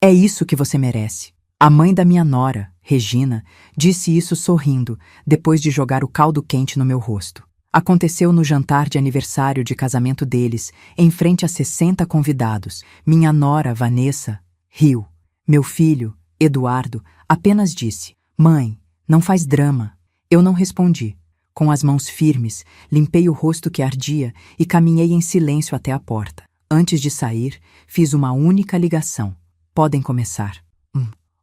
É isso que você merece. A mãe da minha nora, Regina, disse isso sorrindo, depois de jogar o caldo quente no meu rosto. Aconteceu no jantar de aniversário de casamento deles, em frente a 60 convidados. Minha nora, Vanessa, riu. Meu filho, Eduardo, apenas disse: "Mãe, não faz drama." Eu não respondi. Com as mãos firmes, limpei o rosto que ardia e caminhei em silêncio até a porta. Antes de sair, fiz uma única ligação. Podem começar.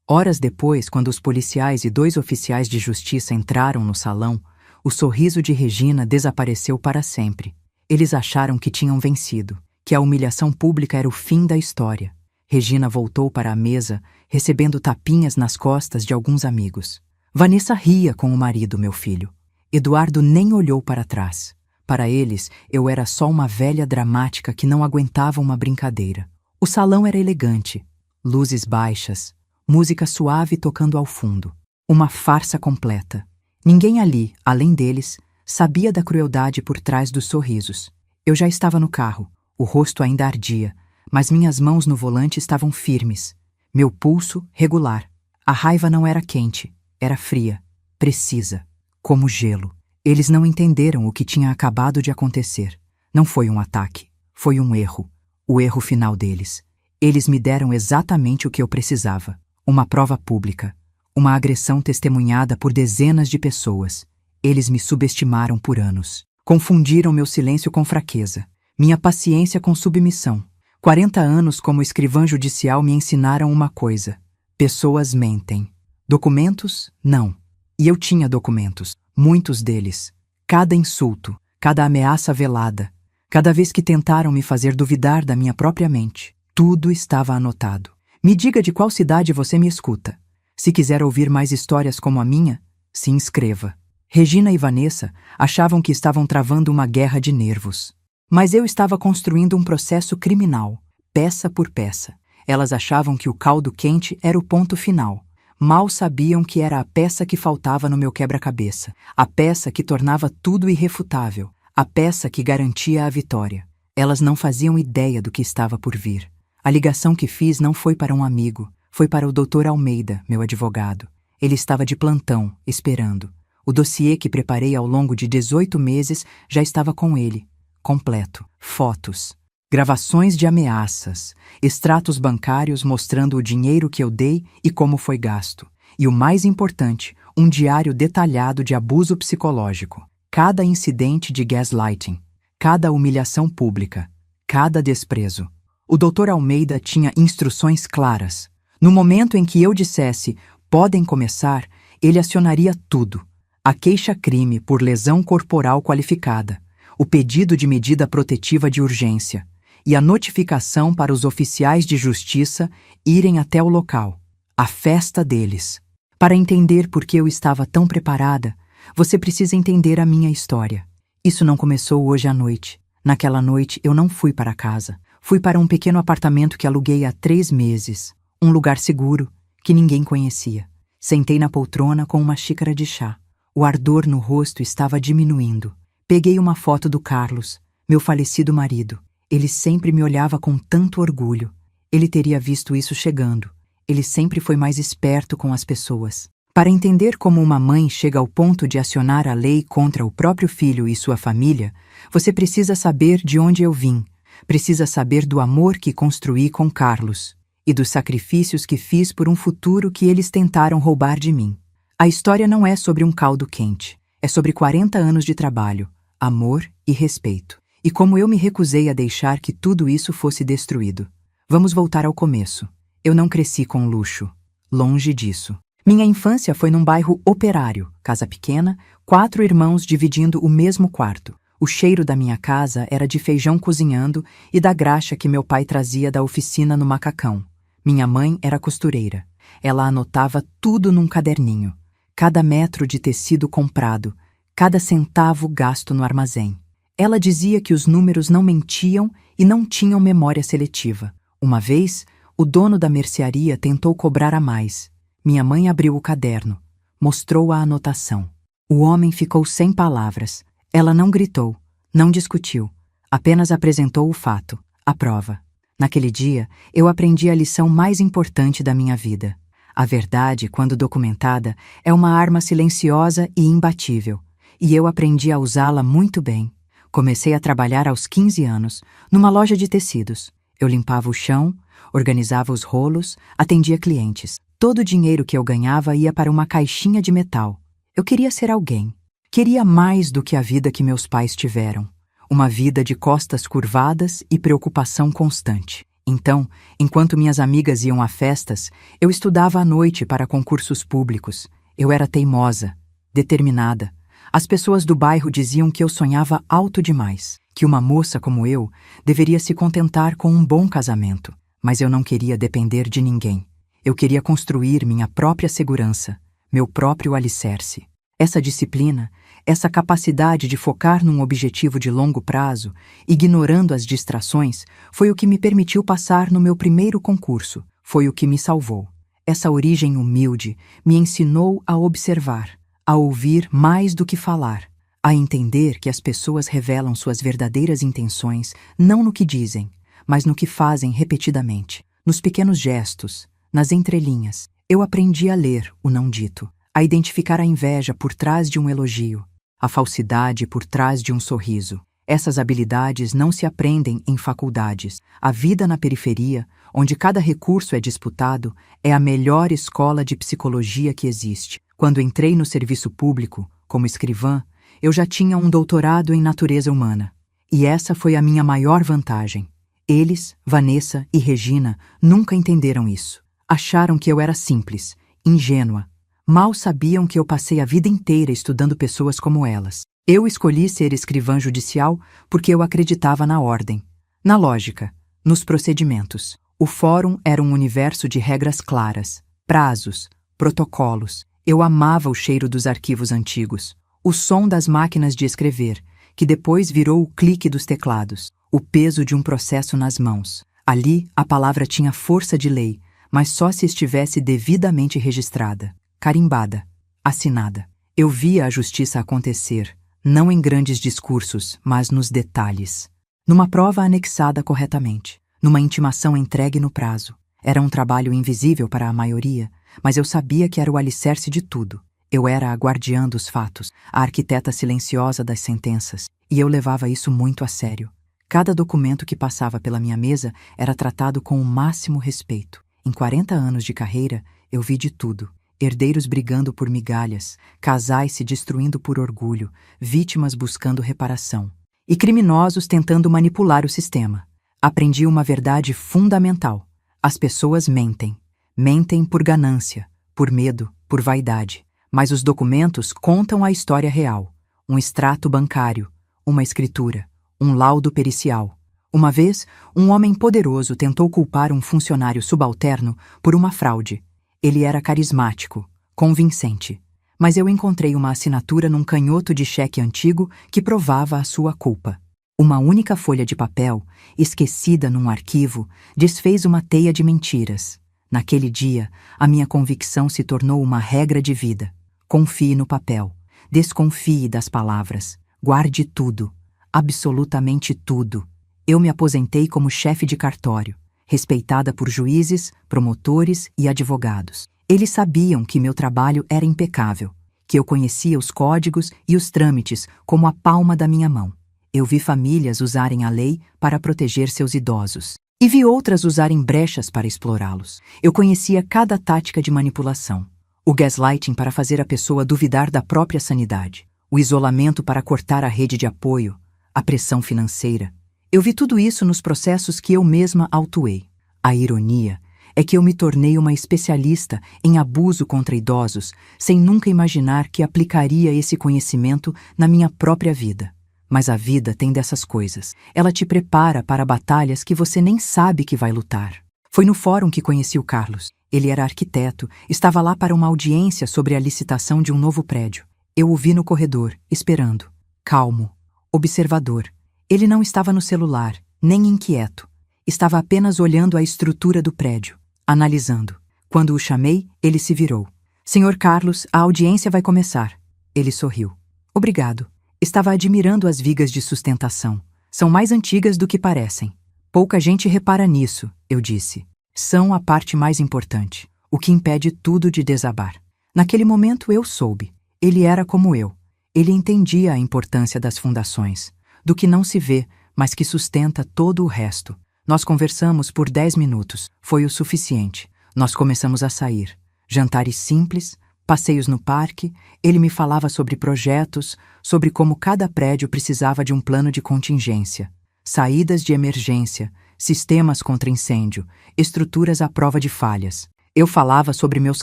Horas depois, quando os policiais e 2 oficiais de justiça entraram no salão, o sorriso de Regina desapareceu para sempre. Eles acharam que tinham vencido, que a humilhação pública era o fim da história. Regina voltou para a mesa, recebendo tapinhas nas costas de alguns amigos. Vanessa ria com o marido, meu filho. Eduardo nem olhou para trás. Para eles, eu era só uma velha dramática que não aguentava uma brincadeira. O salão era elegante. Luzes baixas, música suave tocando ao fundo. Uma farsa completa. Ninguém ali, além deles, sabia da crueldade por trás dos sorrisos. Eu já estava no carro, o rosto ainda ardia, mas minhas mãos no volante estavam firmes. Meu pulso, regular. A raiva não era quente, era fria, precisa, como gelo. Eles não entenderam o que tinha acabado de acontecer. Não foi um ataque, foi um erro. O erro final deles. Eles me deram exatamente o que eu precisava. Uma prova pública. Uma agressão testemunhada por dezenas de pessoas. Eles me subestimaram por anos. Confundiram meu silêncio com fraqueza. Minha paciência com submissão. 40 anos como escrivã judicial me ensinaram uma coisa. Pessoas mentem. Documentos? Não. E eu tinha documentos. Muitos deles. Cada insulto, cada ameaça velada, cada vez que tentaram me fazer duvidar da minha própria mente. Tudo estava anotado. Me diga de qual cidade você me escuta. Se quiser ouvir mais histórias como a minha, se inscreva. Regina e Vanessa achavam que estavam travando uma guerra de nervos. Mas eu estava construindo um processo criminal, peça por peça. Elas achavam que o caldo quente era o ponto final. Mal sabiam que era a peça que faltava no meu quebra-cabeça, a peça que tornava tudo irrefutável, a peça que garantia a vitória. Elas não faziam ideia do que estava por vir. A ligação que fiz não foi para um amigo, foi para o Dr. Almeida, meu advogado. Ele estava de plantão, esperando. O dossiê que preparei ao longo de 18 meses já estava com ele, completo. Fotos, gravações de ameaças, extratos bancários mostrando o dinheiro que eu dei e como foi gasto. E o mais importante, um diário detalhado de abuso psicológico. Cada incidente de gaslighting, cada humilhação pública, cada desprezo. O Dr. Almeida tinha instruções claras. No momento em que eu dissesse, podem começar, ele acionaria tudo. A queixa-crime por lesão corporal qualificada, o pedido de medida protetiva de urgência e a notificação para os oficiais de justiça irem até o local. A festa deles. Para entender por que eu estava tão preparada, você precisa entender a minha história. Isso não começou hoje à noite. Naquela noite eu não fui para casa. Fui para um pequeno apartamento que aluguei há 3 meses. Um lugar seguro, que ninguém conhecia. Sentei na poltrona com uma xícara de chá. O ardor no rosto estava diminuindo. Peguei uma foto do Carlos, meu falecido marido. Ele sempre me olhava com tanto orgulho. Ele teria visto isso chegando. Ele sempre foi mais esperto com as pessoas. Para entender como uma mãe chega ao ponto de acionar a lei contra o próprio filho e sua família, você precisa saber de onde eu vim. Precisa saber do amor que construí com Carlos e dos sacrifícios que fiz por um futuro que eles tentaram roubar de mim. A história não é sobre um caldo quente. É sobre 40 anos de trabalho, amor e respeito. E como eu me recusei a deixar que tudo isso fosse destruído. Vamos voltar ao começo. Eu não cresci com luxo. Longe disso. Minha infância foi num bairro operário, casa pequena, 4 irmãos dividindo o mesmo quarto. O cheiro da minha casa era de feijão cozinhando e da graxa que meu pai trazia da oficina no Macacão. Minha mãe era costureira. Ela anotava tudo num caderninho. Cada metro de tecido comprado, cada centavo gasto no armazém. Ela dizia que os números não mentiam e não tinham memória seletiva. Uma vez, o dono da mercearia tentou cobrar a mais. Minha mãe abriu o caderno, mostrou a anotação. O homem ficou sem palavras. Ela não gritou, não discutiu, apenas apresentou o fato, a prova. Naquele dia, eu aprendi a lição mais importante da minha vida. A verdade, quando documentada, é uma arma silenciosa e imbatível, e eu aprendi a usá-la muito bem. Comecei a trabalhar aos 15 anos, numa loja de tecidos. Eu limpava o chão, organizava os rolos, atendia clientes. Todo o dinheiro que eu ganhava ia para uma caixinha de metal. Eu queria ser alguém. Queria mais do que a vida que meus pais tiveram. Uma vida de costas curvadas e preocupação constante. Então, enquanto minhas amigas iam a festas, eu estudava à noite para concursos públicos. Eu era teimosa, determinada. As pessoas do bairro diziam que eu sonhava alto demais, que uma moça como eu deveria se contentar com um bom casamento. Mas eu não queria depender de ninguém. Eu queria construir minha própria segurança, meu próprio alicerce. Essa disciplina, essa capacidade de focar num objetivo de longo prazo, ignorando as distrações, foi o que me permitiu passar no meu primeiro concurso, foi o que me salvou. Essa origem humilde me ensinou a observar, a ouvir mais do que falar, a entender que as pessoas revelam suas verdadeiras intenções não no que dizem, mas no que fazem repetidamente, nos pequenos gestos, nas entrelinhas. Eu aprendi a ler o não dito, a identificar a inveja por trás de um elogio, a falsidade por trás de um sorriso. Essas habilidades não se aprendem em faculdades. A vida na periferia, onde cada recurso é disputado, é a melhor escola de psicologia que existe. Quando entrei no serviço público, como escrivã, eu já tinha um doutorado em natureza humana. E essa foi a minha maior vantagem. Eles, Vanessa e Regina, nunca entenderam isso. Acharam que eu era simples, ingênua. Mal sabiam que eu passei a vida inteira estudando pessoas como elas. Eu escolhi ser escrivã judicial porque eu acreditava na ordem, na lógica, nos procedimentos. O fórum era um universo de regras claras, prazos, protocolos. Eu amava o cheiro dos arquivos antigos, o som das máquinas de escrever, que depois virou o clique dos teclados, o peso de um processo nas mãos. Ali, a palavra tinha força de lei, mas só se estivesse devidamente registrada, carimbada, assinada. Eu via a justiça acontecer, não em grandes discursos, mas nos detalhes. Numa prova anexada corretamente, numa intimação entregue no prazo. Era um trabalho invisível para a maioria, mas eu sabia que era o alicerce de tudo. Eu era a guardiã dos fatos, a arquiteta silenciosa das sentenças, e eu levava isso muito a sério. Cada documento que passava pela minha mesa era tratado com o máximo respeito. Em 40 anos de carreira, eu vi de tudo. Herdeiros brigando por migalhas, casais se destruindo por orgulho, vítimas buscando reparação, e criminosos tentando manipular o sistema. Aprendi uma verdade fundamental. As pessoas mentem. Mentem por ganância, por medo, por vaidade. Mas os documentos contam a história real. Um extrato bancário, uma escritura, um laudo pericial. Uma vez, um homem poderoso tentou culpar um funcionário subalterno por uma fraude. Ele era carismático, convincente, mas eu encontrei uma assinatura num canhoto de cheque antigo que provava a sua culpa. Uma única folha de papel, esquecida num arquivo, desfez uma teia de mentiras. Naquele dia, a minha convicção se tornou uma regra de vida. Confie no papel, desconfie das palavras, guarde tudo, absolutamente tudo. Eu me aposentei como chefe de cartório, respeitada por juízes, promotores e advogados. Eles sabiam que meu trabalho era impecável, que eu conhecia os códigos e os trâmites como a palma da minha mão. Eu vi famílias usarem a lei para proteger seus idosos, e vi outras usarem brechas para explorá-los. Eu conhecia cada tática de manipulação. O gaslighting para fazer a pessoa duvidar da própria sanidade, o isolamento para cortar a rede de apoio, a pressão financeira. Eu vi tudo isso nos processos que eu mesma autuei. A ironia é que eu me tornei uma especialista em abuso contra idosos, sem nunca imaginar que aplicaria esse conhecimento na minha própria vida. Mas a vida tem dessas coisas. Ela te prepara para batalhas que você nem sabe que vai lutar. Foi no fórum que conheci o Carlos. Ele era arquiteto, estava lá para uma audiência sobre a licitação de um novo prédio. Eu o vi no corredor, esperando, calmo, observador. Ele não estava no celular, nem inquieto. Estava apenas olhando a estrutura do prédio, analisando. Quando o chamei, ele se virou. Senhor Carlos, a audiência vai começar. Ele sorriu. Obrigado. Estava admirando as vigas de sustentação. São mais antigas do que parecem. Pouca gente repara nisso, eu disse. São a parte mais importante, o que impede tudo de desabar. Naquele momento eu soube. Ele era como eu. Ele entendia a importância das fundações, do que não se vê, mas que sustenta todo o resto. Nós conversamos por 10 minutos. Foi o suficiente. Nós começamos a sair. Jantares simples, passeios no parque. Ele me falava sobre projetos, sobre como cada prédio precisava de um plano de contingência, saídas de emergência, sistemas contra incêndio, estruturas à prova de falhas. Eu falava sobre meus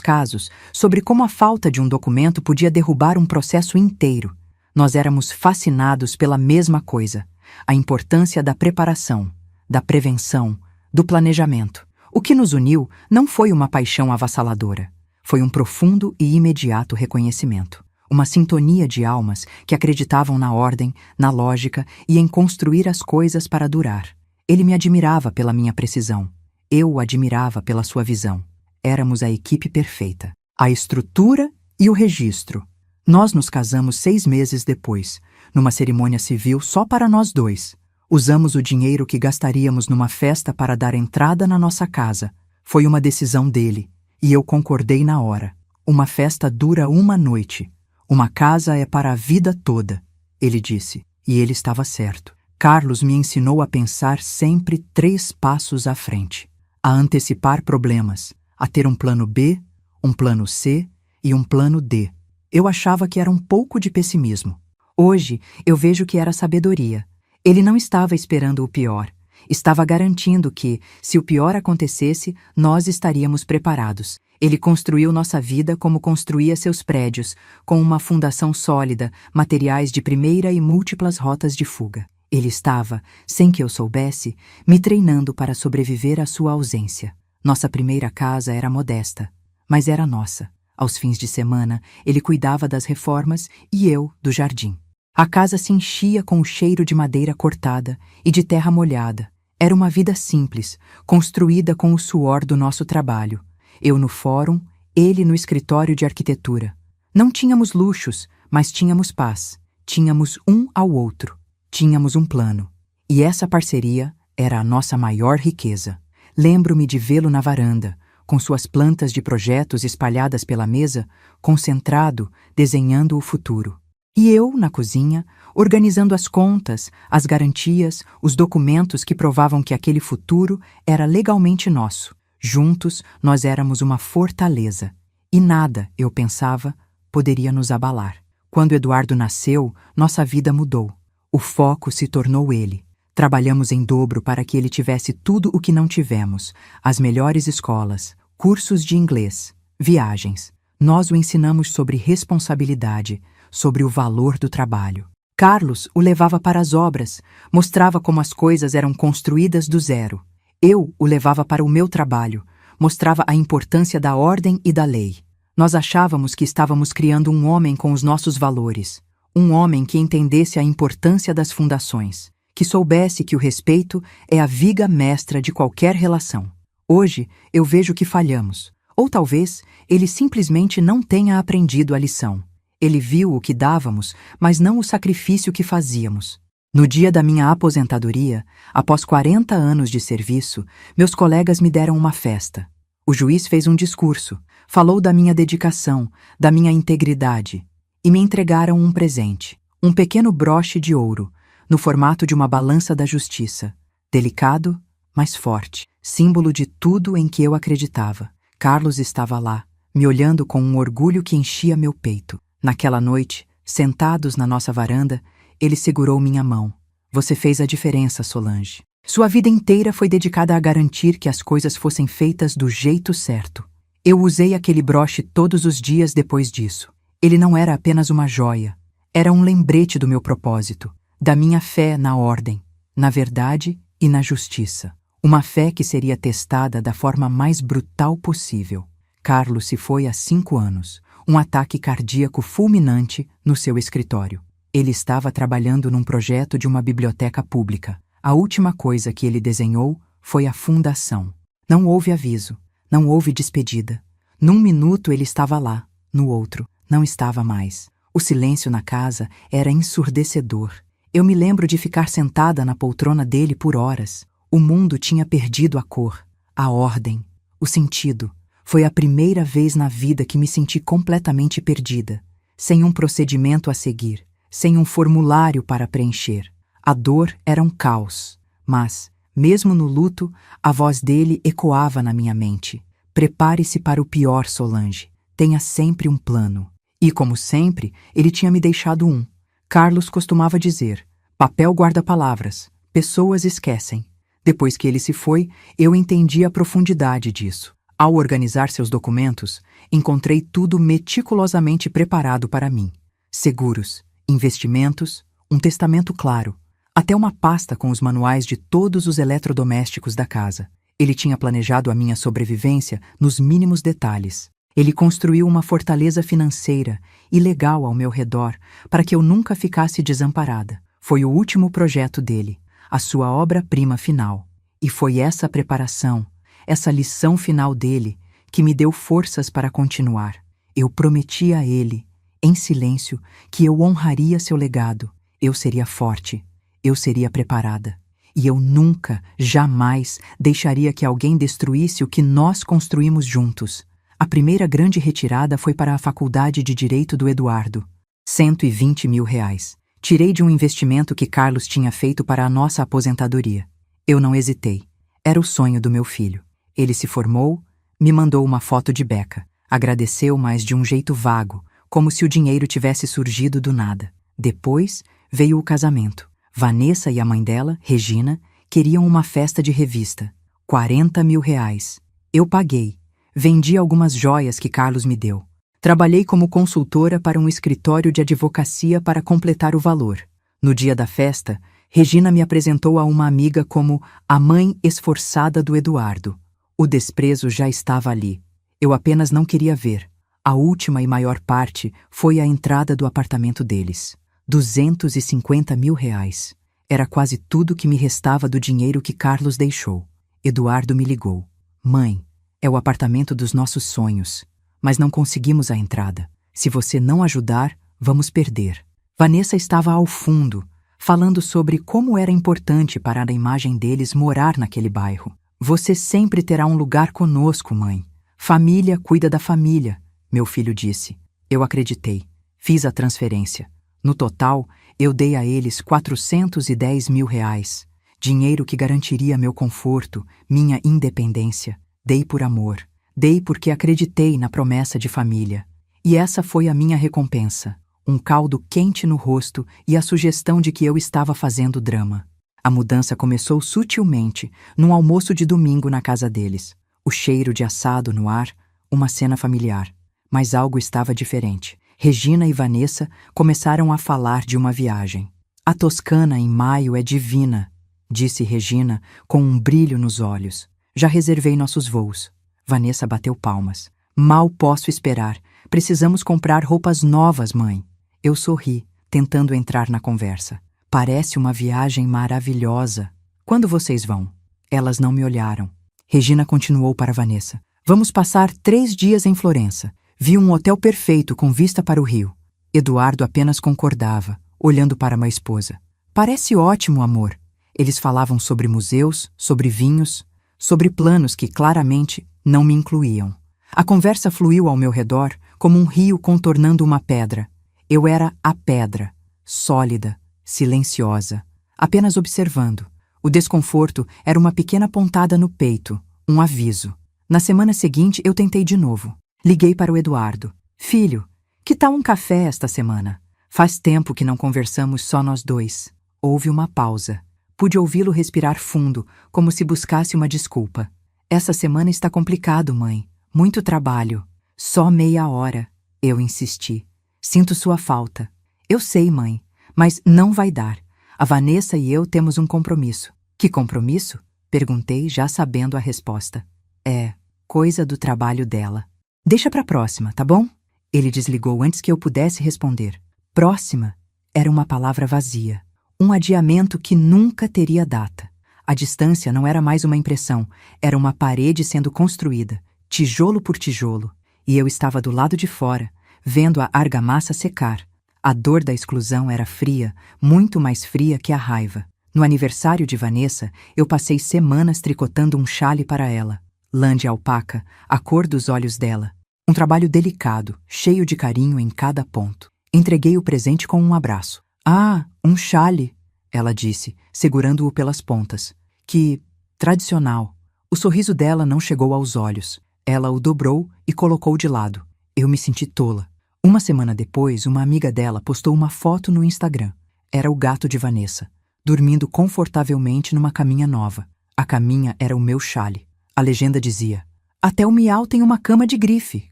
casos, sobre como a falta de um documento podia derrubar um processo inteiro. Nós éramos fascinados pela mesma coisa, a importância da preparação, da prevenção, do planejamento. O que nos uniu não foi uma paixão avassaladora, foi um profundo e imediato reconhecimento. Uma sintonia de almas que acreditavam na ordem, na lógica e em construir as coisas para durar. Ele me admirava pela minha precisão. Eu o admirava pela sua visão. Éramos a equipe perfeita. A estrutura e o registro. Nós nos casamos 6 meses depois, numa cerimônia civil só para nós dois. Usamos o dinheiro que gastaríamos numa festa para dar entrada na nossa casa. Foi uma decisão dele, e eu concordei na hora. Uma festa dura uma noite. Uma casa é para a vida toda, ele disse, e ele estava certo. Carlos me ensinou a pensar sempre 3 passos à frente, a antecipar problemas, a ter um plano B, um plano C e um plano D. Eu achava que era um pouco de pessimismo. Hoje, eu vejo que era sabedoria. Ele não estava esperando o pior. Estava garantindo que, se o pior acontecesse, nós estaríamos preparados. Ele construiu nossa vida como construía seus prédios, com uma fundação sólida, materiais de primeira e múltiplas rotas de fuga. Ele estava, sem que eu soubesse, me treinando para sobreviver à sua ausência. Nossa primeira casa era modesta, mas era nossa. Aos fins de semana, ele cuidava das reformas e eu do jardim. A casa se enchia com o cheiro de madeira cortada e de terra molhada. Era uma vida simples, construída com o suor do nosso trabalho. Eu no fórum, ele no escritório de arquitetura. Não tínhamos luxos, mas tínhamos paz. Tínhamos um ao outro. Tínhamos um plano. E essa parceria era a nossa maior riqueza. Lembro-me de vê-lo na varanda, com suas plantas de projetos espalhadas pela mesa, concentrado, desenhando o futuro. E eu, na cozinha, organizando as contas, as garantias, os documentos que provavam que aquele futuro era legalmente nosso. Juntos, nós éramos uma fortaleza. E nada, eu pensava, poderia nos abalar. Quando Eduardo nasceu, nossa vida mudou. O foco se tornou ele. Trabalhamos em dobro para que ele tivesse tudo o que não tivemos, as melhores escolas, cursos de inglês, viagens. Nós o ensinamos sobre responsabilidade, sobre o valor do trabalho. Carlos o levava para as obras, mostrava como as coisas eram construídas do zero. Eu o levava para o meu trabalho, mostrava a importância da ordem e da lei. Nós achávamos que estávamos criando um homem com os nossos valores, um homem que entendesse a importância das fundações, que soubesse que o respeito é a viga mestra de qualquer relação. Hoje, eu vejo que falhamos. Ou talvez ele simplesmente não tenha aprendido a lição. Ele viu o que dávamos, mas não o sacrifício que fazíamos. No dia da minha aposentadoria, após 40 anos de serviço, meus colegas me deram uma festa. O juiz fez um discurso, falou da minha dedicação, da minha integridade, e me entregaram um presente, um pequeno broche de ouro, no formato de uma balança da justiça, delicado, mas forte, símbolo de tudo em que eu acreditava. Carlos estava lá, me olhando com um orgulho que enchia meu peito. Naquela noite, sentados na nossa varanda, ele segurou minha mão. Você fez a diferença, Solange. Sua vida inteira foi dedicada a garantir que as coisas fossem feitas do jeito certo. Eu usei aquele broche todos os dias depois disso. Ele não era apenas uma joia, era um lembrete do meu propósito, da minha fé na ordem, na verdade e na justiça. Uma fé que seria testada da forma mais brutal possível. Carlos se foi há 5 anos, um ataque cardíaco fulminante no seu escritório. Ele estava trabalhando num projeto de uma biblioteca pública. A última coisa que ele desenhou foi a fundação. Não houve aviso, não houve despedida. Num minuto ele estava lá, no outro, não estava mais. O silêncio na casa era ensurdecedor. Eu me lembro de ficar sentada na poltrona dele por horas. O mundo tinha perdido a cor, a ordem, o sentido. Foi a primeira vez na vida que me senti completamente perdida, sem um procedimento a seguir, sem um formulário para preencher. A dor era um caos, mas, mesmo no luto, a voz dele ecoava na minha mente. Prepare-se para o pior, Solange. Tenha sempre um plano. E, como sempre, ele tinha me deixado um. Carlos costumava dizer: papel guarda palavras, pessoas esquecem. Depois que ele se foi, eu entendi a profundidade disso. Ao organizar seus documentos, encontrei tudo meticulosamente preparado para mim. Seguros, investimentos, um testamento claro, até uma pasta com os manuais de todos os eletrodomésticos da casa. Ele tinha planejado a minha sobrevivência nos mínimos detalhes. Ele construiu uma fortaleza financeira e legal ao meu redor para que eu nunca ficasse desamparada. Foi o último projeto dele, a sua obra-prima final. E foi essa preparação, essa lição final dele, que me deu forças para continuar. Eu prometi a ele, em silêncio, que eu honraria seu legado. Eu seria forte, eu seria preparada. E eu nunca, jamais, deixaria que alguém destruísse o que nós construímos juntos. A primeira grande retirada foi para a Faculdade de Direito do Eduardo. 120 mil reais. Tirei de um investimento que Carlos tinha feito para a nossa aposentadoria. Eu não hesitei. Era o sonho do meu filho. Ele se formou, me mandou uma foto de beca. Agradeceu, mas de um jeito vago, como se o dinheiro tivesse surgido do nada. Depois veio o casamento. Vanessa e a mãe dela, Regina, queriam uma festa de revista. 40 mil reais. Eu paguei. Vendi algumas joias que Carlos me deu. Trabalhei como consultora para um escritório de advocacia para completar o valor. No dia da festa, Regina me apresentou a uma amiga como a mãe esforçada do Eduardo. O desprezo já estava ali. Eu apenas não queria ver. A última e maior parte foi a entrada do apartamento deles. 250 mil reais. Era quase tudo que me restava do dinheiro que Carlos deixou. Eduardo me ligou. Mãe, é o apartamento dos nossos sonhos, mas não conseguimos a entrada. Se você não ajudar, vamos perder. Vanessa estava ao fundo, falando sobre como era importante para a imagem deles morar naquele bairro. Você sempre terá um lugar conosco, mãe. Família cuida da família, meu filho disse. Eu acreditei. Fiz a transferência. No total, eu dei a eles 410 mil reais. Dinheiro que garantiria meu conforto, minha independência. Dei por amor. Dei porque acreditei na promessa de família. E essa foi a minha recompensa. Um caldo quente no rosto e a sugestão de que eu estava fazendo drama. A mudança começou sutilmente, num almoço de domingo na casa deles. O cheiro de assado no ar, uma cena familiar. Mas algo estava diferente. Regina e Vanessa começaram a falar de uma viagem. A Toscana em maio é divina, disse Regina com um brilho nos olhos. Já reservei nossos voos. Vanessa bateu palmas. Mal posso esperar. Precisamos comprar roupas novas, mãe. Eu sorri, tentando entrar na conversa. Parece uma viagem maravilhosa. Quando vocês vão? Elas não me olharam. Regina continuou para Vanessa. Vamos passar 3 dias em Florença. Vi um hotel perfeito com vista para o rio. Eduardo apenas concordava, olhando para minha esposa. Parece ótimo, amor. Eles falavam sobre museus, sobre vinhos, sobre planos que claramente não me incluíam. A conversa fluiu ao meu redor como um rio contornando uma pedra. Eu era a pedra, sólida, silenciosa, apenas observando. O desconforto era uma pequena pontada no peito, um aviso. Na semana seguinte, eu tentei de novo. Liguei para o Eduardo. Filho, que tal um café esta semana? Faz tempo que não conversamos só nós dois. Houve uma pausa. Pude ouvi-lo respirar fundo, como se buscasse uma desculpa. Essa semana está complicado, mãe. Muito trabalho. Só meia hora. Eu insisti. Sinto sua falta. Eu sei, mãe, mas não vai dar. A Vanessa e eu temos um compromisso. Que compromisso? Perguntei, já sabendo a resposta. É, coisa do trabalho dela. Deixa pra próxima, tá bom? Ele desligou antes que eu pudesse responder. Próxima era uma palavra vazia. Um adiamento que nunca teria data. A distância não era mais uma impressão, era uma parede sendo construída, tijolo por tijolo, e eu estava do lado de fora, vendo a argamassa secar. A dor da exclusão era fria, muito mais fria que a raiva. No aniversário de Vanessa, eu passei semanas tricotando um chale para ela. Lã de alpaca, a cor dos olhos dela. Um trabalho delicado, cheio de carinho em cada ponto. Entreguei o presente com um abraço. Ah, um chale, ela disse, segurando-o pelas pontas. Que tradicional. O sorriso dela não chegou aos olhos. Ela o dobrou e colocou de lado. Eu me senti tola. Uma semana depois, uma amiga dela postou uma foto no Instagram. Era o gato de Vanessa, dormindo confortavelmente numa caminha nova. A caminha era o meu chale. A legenda dizia: "Até o Miau tem uma cama de grife.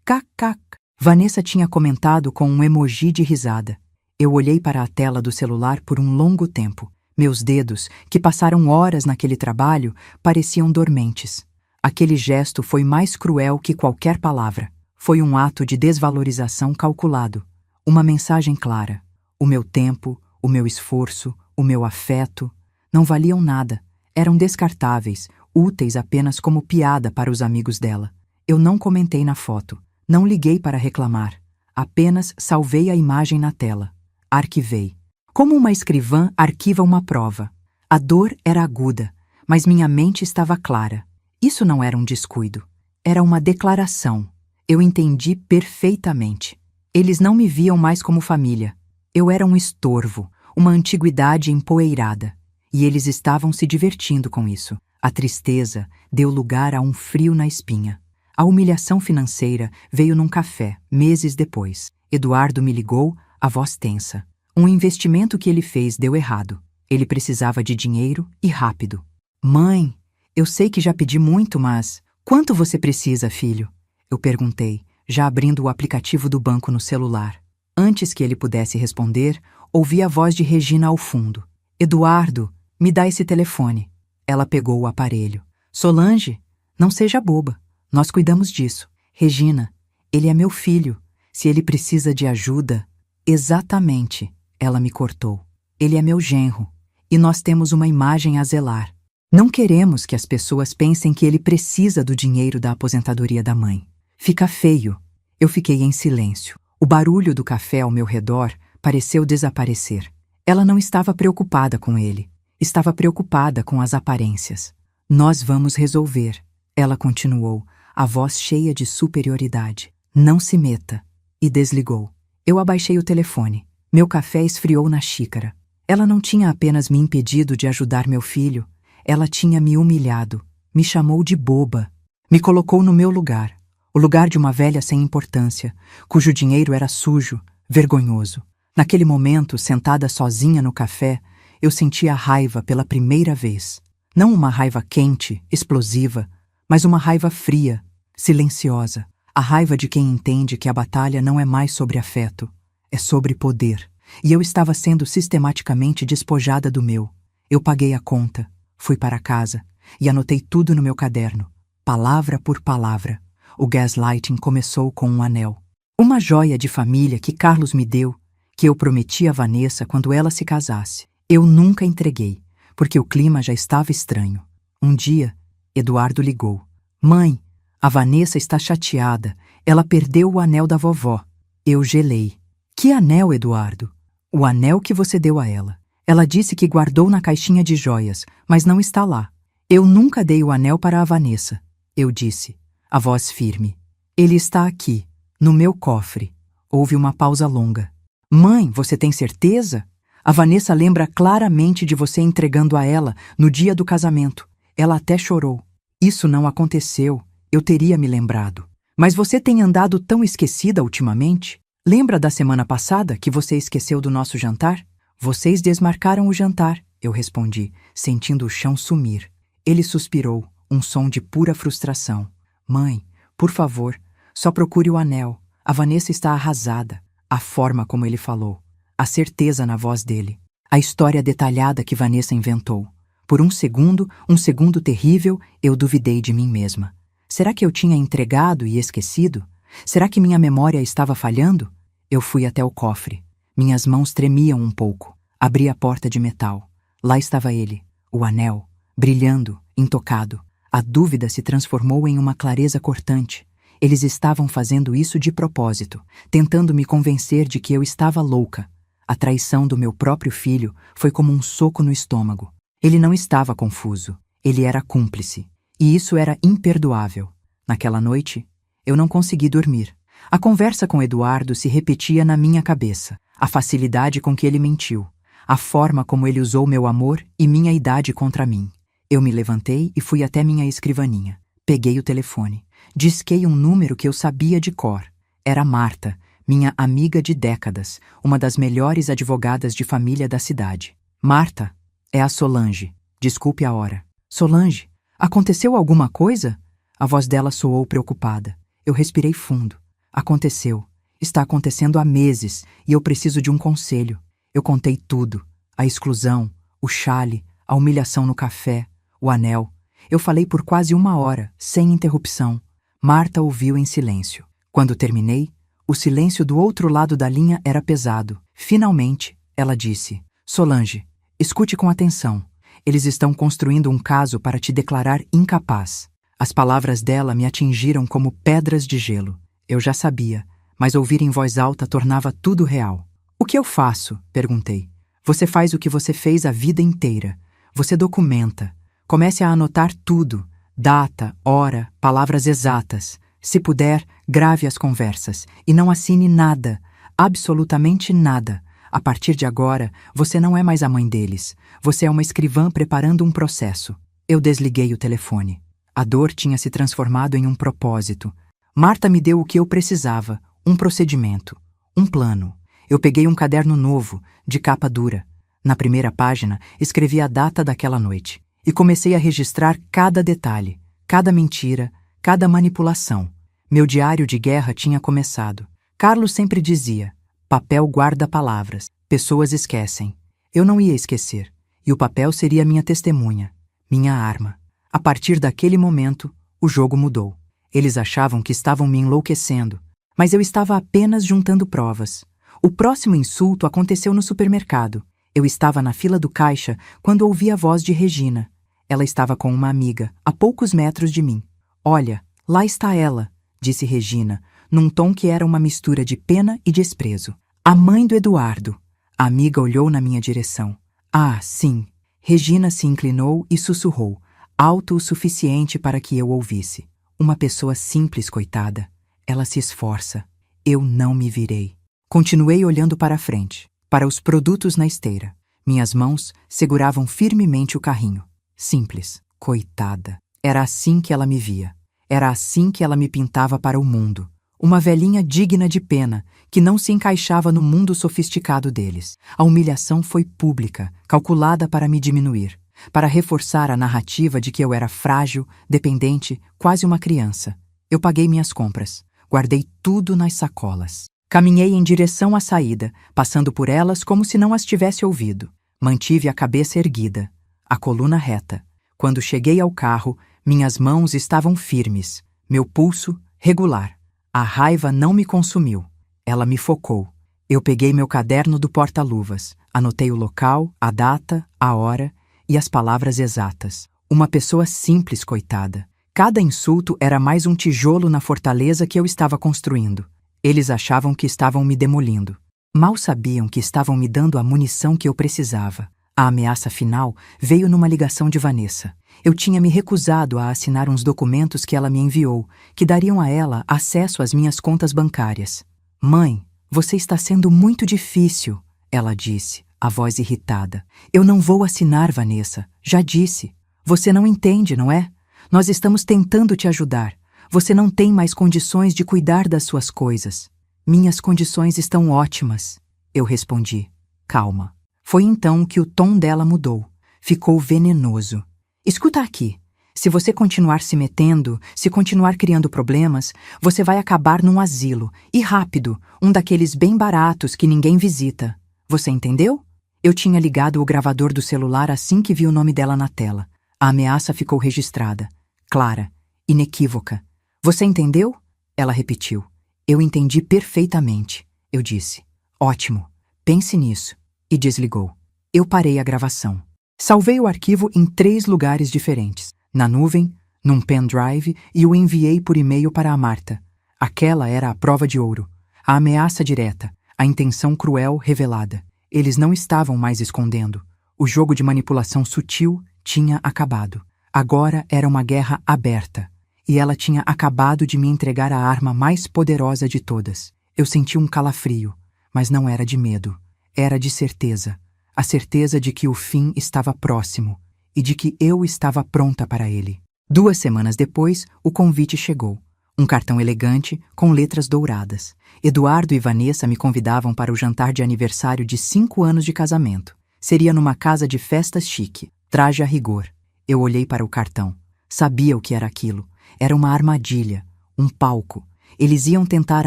KK." Vanessa tinha comentado com um emoji de risada. Eu olhei para a tela do celular por um longo tempo. Meus dedos, que passaram horas naquele trabalho, pareciam dormentes. Aquele gesto foi mais cruel que qualquer palavra. Foi um ato de desvalorização calculado. Uma mensagem clara. O meu tempo, o meu esforço, o meu afeto não valiam nada. Eram descartáveis, úteis apenas como piada para os amigos dela. Eu não comentei na foto. Não liguei para reclamar. Apenas salvei a imagem na tela. Arquivei. Como uma escrivã arquiva uma prova. A dor era aguda, mas minha mente estava clara. Isso não era um descuido. Era uma declaração. Eu entendi perfeitamente. Eles não me viam mais como família. Eu era um estorvo, uma antiguidade empoeirada. E eles estavam se divertindo com isso. A tristeza deu lugar a um frio na espinha. A humilhação financeira veio num café, meses depois. Eduardo me ligou, a voz tensa. Um investimento que ele fez deu errado. Ele precisava de dinheiro e rápido. "Mãe, eu sei que já pedi muito, mas quanto você precisa, filho?" Eu perguntei, já abrindo o aplicativo do banco no celular. Antes que ele pudesse responder, ouvi a voz de Regina ao fundo. "Eduardo, me dá esse telefone." Ela pegou o aparelho. "Solange, não seja boba. Nós cuidamos disso. Regina, ele é meu filho. Se ele precisa de ajuda..." "Exatamente." Ela me cortou. "Ele é meu genro. E nós temos uma imagem a zelar. Não queremos que as pessoas pensem que ele precisa do dinheiro da aposentadoria da mãe. Fica feio." Eu fiquei em silêncio. O barulho do café ao meu redor pareceu desaparecer. Ela não estava preocupada com ele. Estava preocupada com as aparências. "Nós vamos resolver." Ela continuou, a voz cheia de superioridade. "Não se meta." E desligou. Eu abaixei o telefone. Meu café esfriou na xícara. Ela não tinha apenas me impedido de ajudar meu filho. Ela tinha me humilhado. Me chamou de boba. Me colocou no meu lugar. O lugar de uma velha sem importância, cujo dinheiro era sujo, vergonhoso. Naquele momento, sentada sozinha no café, eu sentia raiva pela primeira vez. Não uma raiva quente, explosiva, mas uma raiva fria, silenciosa. A raiva de quem entende que a batalha não é mais sobre afeto, é sobre poder. E eu estava sendo sistematicamente despojada do meu. Eu paguei a conta, fui para casa e anotei tudo no meu caderno, palavra por palavra. O gaslighting começou com um anel. Uma joia de família que Carlos me deu, que eu prometi a Vanessa quando ela se casasse. Eu nunca entreguei, porque o clima já estava estranho. Um dia, Eduardo ligou. "Mãe, a Vanessa está chateada. Ela perdeu o anel da vovó." Eu gelei. "Que anel, Eduardo?" "O anel que você deu a ela. Ela disse que guardou na caixinha de joias, mas não está lá." "Eu nunca dei o anel para a Vanessa." Eu disse, a voz firme. "Ele está aqui, no meu cofre." Houve uma pausa longa. "Mãe, você tem certeza? A Vanessa lembra claramente de você entregando a ela no dia do casamento. Ela até chorou." "Isso não aconteceu. Eu teria me lembrado." "Mas você tem andado tão esquecida ultimamente? Lembra da semana passada que você esqueceu do nosso jantar?" "Vocês desmarcaram o jantar," eu respondi, sentindo o chão sumir. Ele suspirou, um som de pura frustração. "Mãe, por favor, só procure o anel. A Vanessa está arrasada." A forma como ele falou, a certeza na voz dele, a história detalhada que Vanessa inventou. Por um segundo terrível, eu duvidei de mim mesma. Será que eu tinha entregado e esquecido? Será que minha memória estava falhando? Eu fui até o cofre. Minhas mãos tremiam um pouco. Abri a porta de metal. Lá estava ele, o anel, brilhando, intocado. A dúvida se transformou em uma clareza cortante. Eles estavam fazendo isso de propósito, tentando me convencer de que eu estava louca. A traição do meu próprio filho foi como um soco no estômago. Ele não estava confuso. Ele era cúmplice. E isso era imperdoável. Naquela noite, eu não consegui dormir. A conversa com Eduardo se repetia na minha cabeça. A facilidade com que ele mentiu. A forma como ele usou meu amor e minha idade contra mim. Eu me levantei e fui até minha escrivaninha. Peguei o telefone. Disquei um número que eu sabia de cor. Era Marta, minha amiga de décadas, uma das melhores advogadas de família da cidade. Marta, é a Solange. Desculpe a hora. Solange, aconteceu alguma coisa? A voz dela soou preocupada. Eu respirei fundo. Aconteceu. Está acontecendo há meses e eu preciso de um conselho. Eu contei tudo. A exclusão, o chale, a humilhação no café, o anel. Eu falei por quase 1 hora, sem interrupção. Marta ouviu em silêncio. Quando terminei, o silêncio do outro lado da linha era pesado. Finalmente, ela disse: Solange, escute com atenção. Eles estão construindo um caso para te declarar incapaz. As palavras dela me atingiram como pedras de gelo. Eu já sabia, mas ouvir em voz alta tornava tudo real. O que eu faço? Perguntei. Você faz o que você fez a vida inteira. Você documenta. Comece a anotar tudo. Data, hora, palavras exatas. Se puder, grave as conversas. E não assine nada. Absolutamente nada. A partir de agora, você não é mais a mãe deles. Você é uma escrivã preparando um processo. Eu desliguei o telefone. A dor tinha se transformado em um propósito. Marta me deu o que eu precisava, um procedimento, um plano. Eu peguei um caderno novo, de capa dura. Na primeira página, escrevi a data daquela noite. E comecei a registrar cada detalhe, cada mentira, cada manipulação. Meu diário de guerra tinha começado. Carlos sempre dizia: papel guarda palavras, pessoas esquecem. Eu não ia esquecer, e o papel seria minha testemunha, minha arma. A partir daquele momento, o jogo mudou. Eles achavam que estavam me enlouquecendo, mas eu estava apenas juntando provas. O próximo insulto aconteceu no supermercado. Eu estava na fila do caixa quando ouvi a voz de Regina. Ela estava com uma amiga, a poucos metros de mim. Olha, lá está ela, disse Regina, num tom que era uma mistura de pena e desprezo. A mãe do Eduardo. A amiga olhou na minha direção. Ah, sim. Regina se inclinou e sussurrou, alto o suficiente para que eu ouvisse. Uma pessoa simples, coitada. Ela se esforça. Eu não me virei. Continuei olhando para a frente, para os produtos na esteira. Minhas mãos seguravam firmemente o carrinho. Simples, coitada. Era assim que ela me via. Era assim que ela me pintava para o mundo. Uma velhinha digna de pena, que não se encaixava no mundo sofisticado deles. A humilhação foi pública, calculada para me diminuir, para reforçar a narrativa de que eu era frágil, dependente, quase uma criança. Eu paguei minhas compras, guardei tudo nas sacolas. Caminhei em direção à saída, passando por elas como se não as tivesse ouvido. Mantive a cabeça erguida, a coluna reta. Quando cheguei ao carro, minhas mãos estavam firmes, meu pulso regular. A raiva não me consumiu. Ela me focou. Eu peguei meu caderno do porta-luvas, anotei o local, a data, a hora e as palavras exatas. Uma pessoa simples, coitada. Cada insulto era mais um tijolo na fortaleza que eu estava construindo. Eles achavam que estavam me demolindo. Mal sabiam que estavam me dando a munição que eu precisava. A ameaça final veio numa ligação de Vanessa. Eu tinha me recusado a assinar uns documentos que ela me enviou, que dariam a ela acesso às minhas contas bancárias. Mãe, você está sendo muito difícil, ela disse, a voz irritada. Eu não vou assinar, Vanessa. Já disse. Você não entende, não é? Nós estamos tentando te ajudar. Você não tem mais condições de cuidar das suas coisas. Minhas condições estão ótimas, eu respondi. Calma. Foi então que o tom dela mudou. Ficou venenoso. Escuta aqui. Se você continuar se metendo, se continuar criando problemas, você vai acabar num asilo. E rápido, um daqueles bem baratos que ninguém visita. Você entendeu? Eu tinha ligado o gravador do celular assim que vi o nome dela na tela. A ameaça ficou registrada. Clara. Inequívoca. Você entendeu? Ela repetiu. Eu entendi perfeitamente. Eu disse. Ótimo. Pense nisso. E desligou. Eu parei a gravação. Salvei o arquivo em 3 lugares diferentes. Na nuvem, num pendrive e o enviei por e-mail para a Marta. Aquela era a prova de ouro. A ameaça direta. A intenção cruel revelada. Eles não estavam mais escondendo. O jogo de manipulação sutil tinha acabado. Agora era uma guerra aberta. E ela tinha acabado de me entregar a arma mais poderosa de todas. Eu senti um calafrio, mas não era de medo. Era de certeza. A certeza de que o fim estava próximo e de que eu estava pronta para ele. 2 semanas depois, o convite chegou. Um cartão elegante com letras douradas. Eduardo e Vanessa me convidavam para o jantar de aniversário de 5 anos de casamento. Seria numa casa de festas chique, traje a rigor. Eu olhei para o cartão. Sabia o que era aquilo. Era uma armadilha, um palco. Eles iam tentar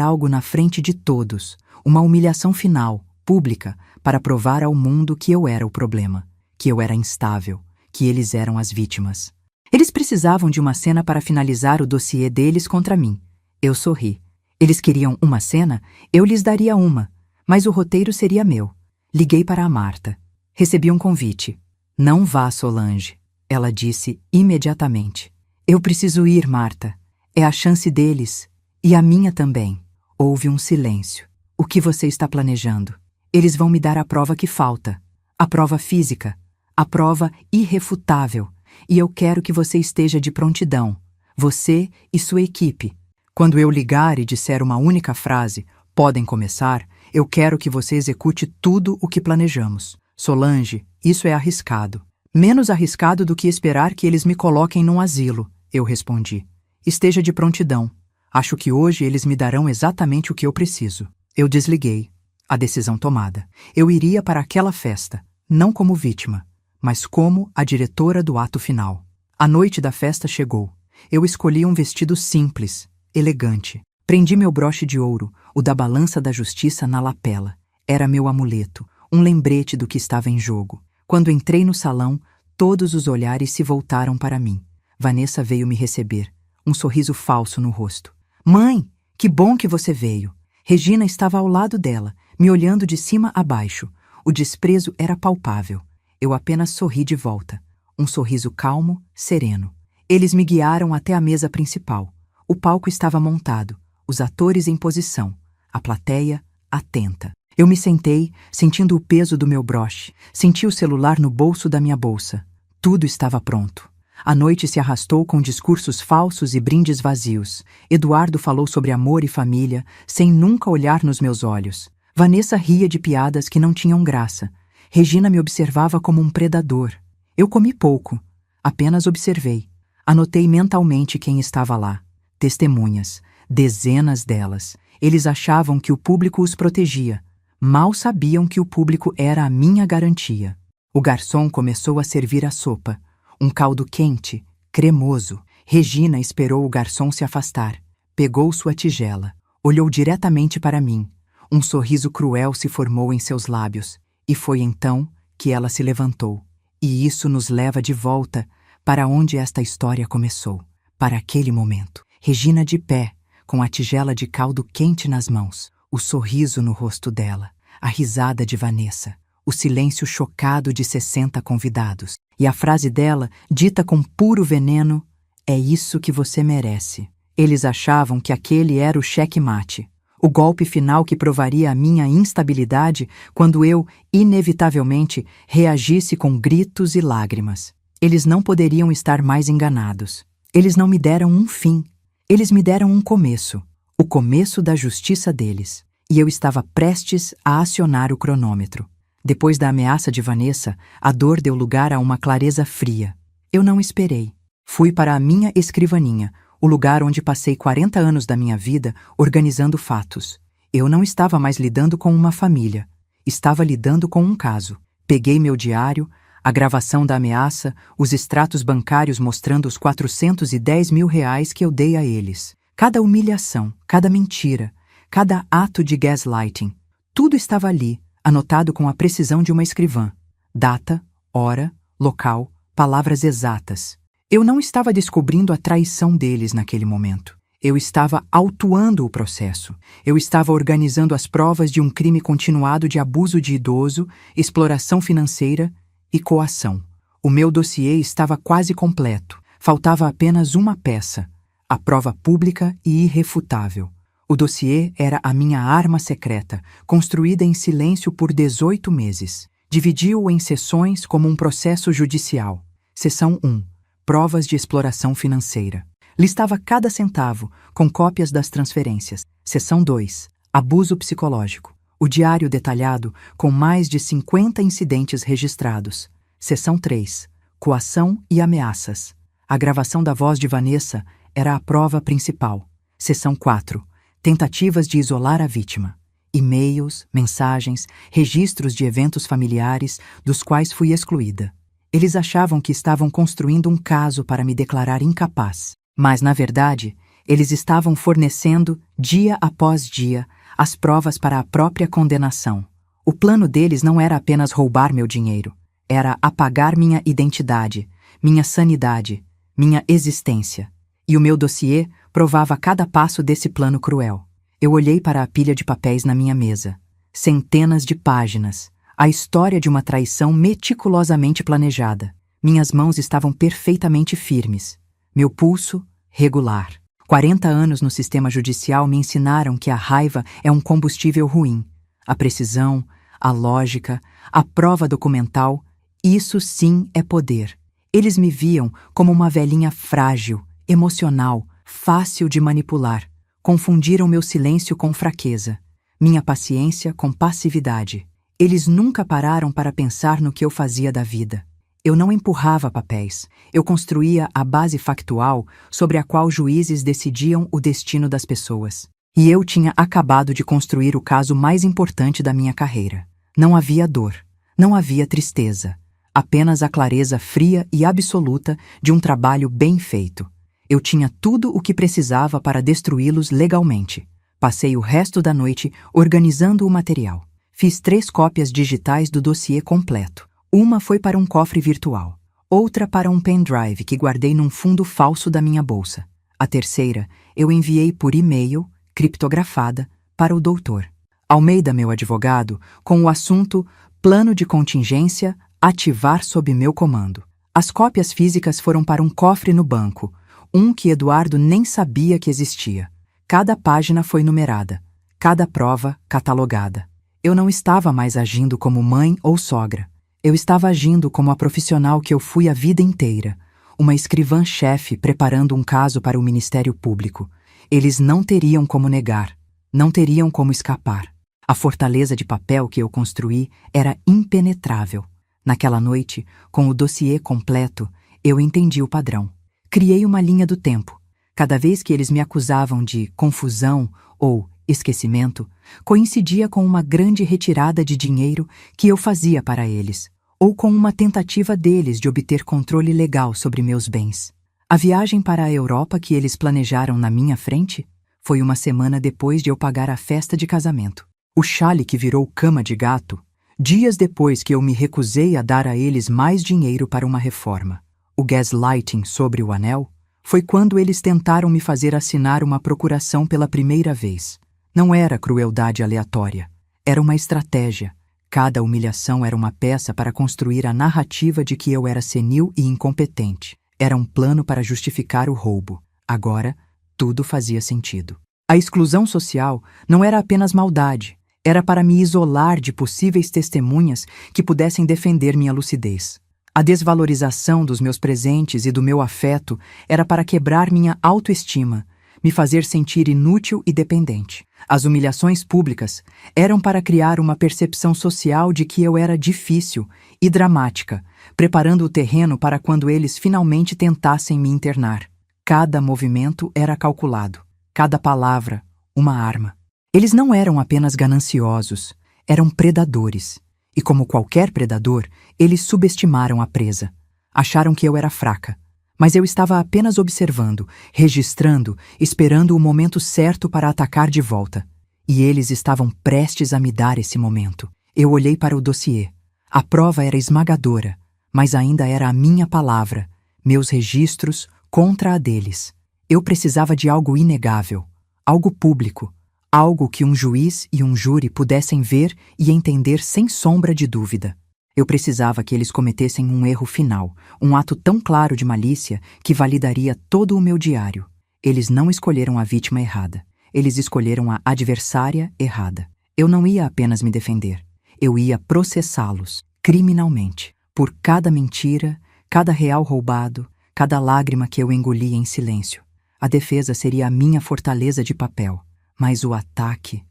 algo na frente de todos. Uma humilhação final, pública, para provar ao mundo que eu era o problema, que eu era instável, que eles eram as vítimas. Eles precisavam de uma cena para finalizar o dossiê deles contra mim. Eu sorri. Eles queriam uma cena? Eu lhes daria uma, mas o roteiro seria meu. Liguei para a Marta. Recebi um convite. Não vá, Solange. Ela disse imediatamente. Eu preciso ir, Marta. É a chance deles. E a minha também. Houve um silêncio. O que você está planejando? Eles vão me dar a prova que falta. A prova física. A prova irrefutável. E eu quero que você esteja de prontidão. Você e sua equipe. Quando eu ligar e disser uma única frase, podem começar, eu quero que você execute tudo o que planejamos. Solange, isso é arriscado. Menos arriscado do que esperar que eles me coloquem num asilo, eu respondi. Esteja de prontidão. Acho que hoje eles me darão exatamente o que eu preciso. Eu desliguei. A decisão tomada. Eu iria para aquela festa, não como vítima, mas como a diretora do ato final. A noite da festa chegou. Eu escolhi um vestido simples, elegante. Prendi meu broche de ouro, o da balança da justiça, na lapela. Era meu amuleto, um lembrete do que estava em jogo. Quando entrei no salão, todos os olhares se voltaram para mim. Vanessa veio me receber, um sorriso falso no rosto. Mãe, que bom que você veio. Regina estava ao lado dela, me olhando de cima a baixo. O desprezo era palpável. Eu apenas sorri de volta. Um sorriso calmo, sereno. Eles me guiaram até a mesa principal. O palco estava montado, os atores em posição, a plateia atenta. Eu me sentei, sentindo o peso do meu broche. Senti o celular no bolso da minha bolsa. Tudo estava pronto. A noite se arrastou com discursos falsos e brindes vazios. Eduardo falou sobre amor e família, sem nunca olhar nos meus olhos. Vanessa ria de piadas que não tinham graça. Regina me observava como um predador. Eu comi pouco. Apenas observei. Anotei mentalmente quem estava lá. Testemunhas. Dezenas delas. Eles achavam que o público os protegia. Mal sabiam que o público era a minha garantia. O garçom começou a servir a sopa. Um caldo quente, cremoso. Regina esperou o garçom se afastar. Pegou sua tigela. Olhou diretamente para mim. Um sorriso cruel se formou em seus lábios. E foi então que ela se levantou. E isso nos leva de volta para onde esta história começou. Para aquele momento. Regina de pé, com a tigela de caldo quente nas mãos. O sorriso no rosto dela. A risada de Vanessa. O silêncio chocado de 60 convidados. E a frase dela, dita com puro veneno, é isso que você merece. Eles achavam que aquele era o checkmate. O golpe final que provaria a minha instabilidade quando eu, inevitavelmente, reagisse com gritos e lágrimas. Eles não poderiam estar mais enganados. Eles não me deram um fim. Eles me deram um começo. O começo da justiça deles. E eu estava prestes a acionar o cronômetro. Depois da ameaça de Vanessa, a dor deu lugar a uma clareza fria. Eu não esperei. Fui para a minha escrivaninha, o lugar onde passei 40 anos da minha vida organizando fatos. Eu não estava mais lidando com uma família. Estava lidando com um caso. Peguei meu diário, a gravação da ameaça, os extratos bancários mostrando os 410 mil reais que eu dei a eles. Cada humilhação, cada mentira, cada ato de gaslighting. Tudo estava ali, anotado com a precisão de uma escrivã. Data, hora, local, palavras exatas. Eu não estava descobrindo a traição deles naquele momento. Eu estava autuando o processo. Eu estava organizando as provas de um crime continuado de abuso de idoso, exploração financeira e coação. O meu dossiê estava quase completo. Faltava apenas uma peça, a prova pública e irrefutável. O dossiê era a minha arma secreta, construída em silêncio por 18 meses. Dividiu-o em seções como um processo judicial. Seção 1. Provas de exploração financeira. Listava cada centavo, com cópias das transferências. Seção 2. Abuso psicológico. O diário detalhado, com mais de 50 incidentes registrados. Seção 3. Coação e ameaças. A gravação da voz de Vanessa era a prova principal. Seção 4. Tentativas de isolar a vítima. E-mails, mensagens, registros de eventos familiares dos quais fui excluída. Eles achavam que estavam construindo um caso para me declarar incapaz. Mas, na verdade, eles estavam fornecendo, dia após dia, as provas para a própria condenação. O plano deles não era apenas roubar meu dinheiro. Era apagar minha identidade, minha sanidade, minha existência. E o meu dossiê provava cada passo desse plano cruel. Eu olhei para a pilha de papéis na minha mesa. Centenas de páginas. A história de uma traição meticulosamente planejada. Minhas mãos estavam perfeitamente firmes. Meu pulso, regular. 40 anos no sistema judicial me ensinaram que a raiva é um combustível ruim. A precisão, a lógica, a prova documental, isso sim é poder. Eles me viam como uma velhinha frágil, emocional, fácil de manipular. Confundiram meu silêncio com fraqueza, minha paciência com passividade. Eles nunca pararam para pensar no que eu fazia da vida. Eu não empurrava papéis, eu construía a base factual sobre a qual juízes decidiam o destino das pessoas. E eu tinha acabado de construir o caso mais importante da minha carreira. Não havia dor, não havia tristeza, apenas a clareza fria e absoluta de um trabalho bem feito. Eu tinha tudo o que precisava para destruí-los legalmente. Passei o resto da noite organizando o material. Fiz 3 cópias digitais do dossiê completo. Uma foi para um cofre virtual, outra para um pendrive que guardei num fundo falso da minha bolsa. A terceira eu enviei por e-mail, criptografada, para o doutor Almeida, meu advogado, com o assunto Plano de contingência ativar sob meu comando. As cópias físicas foram para um cofre no banco, um que Eduardo nem sabia que existia. Cada página foi numerada, cada prova catalogada. Eu não estava mais agindo como mãe ou sogra. Eu estava agindo como a profissional que eu fui a vida inteira, uma escrivã-chefe preparando um caso para o Ministério Público. Eles não teriam como negar, não teriam como escapar. A fortaleza de papel que eu construí era impenetrável. Naquela noite, com o dossiê completo, eu entendi o padrão. Criei uma linha do tempo. Cada vez que eles me acusavam de confusão ou esquecimento, coincidia com uma grande retirada de dinheiro que eu fazia para eles, ou com uma tentativa deles de obter controle legal sobre meus bens. A viagem para a Europa que eles planejaram na minha frente foi uma semana depois de eu pagar a festa de casamento. O chale que virou cama de gato, dias depois que eu me recusei a dar a eles mais dinheiro para uma reforma. O gaslighting sobre o anel foi quando eles tentaram me fazer assinar uma procuração pela primeira vez. Não era crueldade aleatória, era uma estratégia. Cada humilhação era uma peça para construir a narrativa de que eu era senil e incompetente. Era um plano para justificar o roubo. Agora, tudo fazia sentido. A exclusão social não era apenas maldade, era para me isolar de possíveis testemunhas que pudessem defender minha lucidez. A desvalorização dos meus presentes e do meu afeto era para quebrar minha autoestima, me fazer sentir inútil e dependente. As humilhações públicas eram para criar uma percepção social de que eu era difícil e dramática, preparando o terreno para quando eles finalmente tentassem me internar. Cada movimento era calculado, cada palavra, uma arma. Eles não eram apenas gananciosos, eram predadores. E como qualquer predador, eles subestimaram a presa. Acharam que eu era fraca. Mas eu estava apenas observando, registrando, esperando o momento certo para atacar de volta. E eles estavam prestes a me dar esse momento. Eu olhei para o dossiê. A prova era esmagadora, mas ainda era a minha palavra, meus registros contra a deles. Eu precisava de algo inegável, algo público, algo que um juiz e um júri pudessem ver e entender sem sombra de dúvida. Eu precisava que eles cometessem um erro final, um ato tão claro de malícia que validaria todo o meu diário. Eles não escolheram a vítima errada. Eles escolheram a adversária errada. Eu não ia apenas me defender. Eu ia processá-los, criminalmente. Por cada mentira, cada real roubado, cada lágrima que eu engolia em silêncio. A defesa seria a minha fortaleza de papel, mas o ataque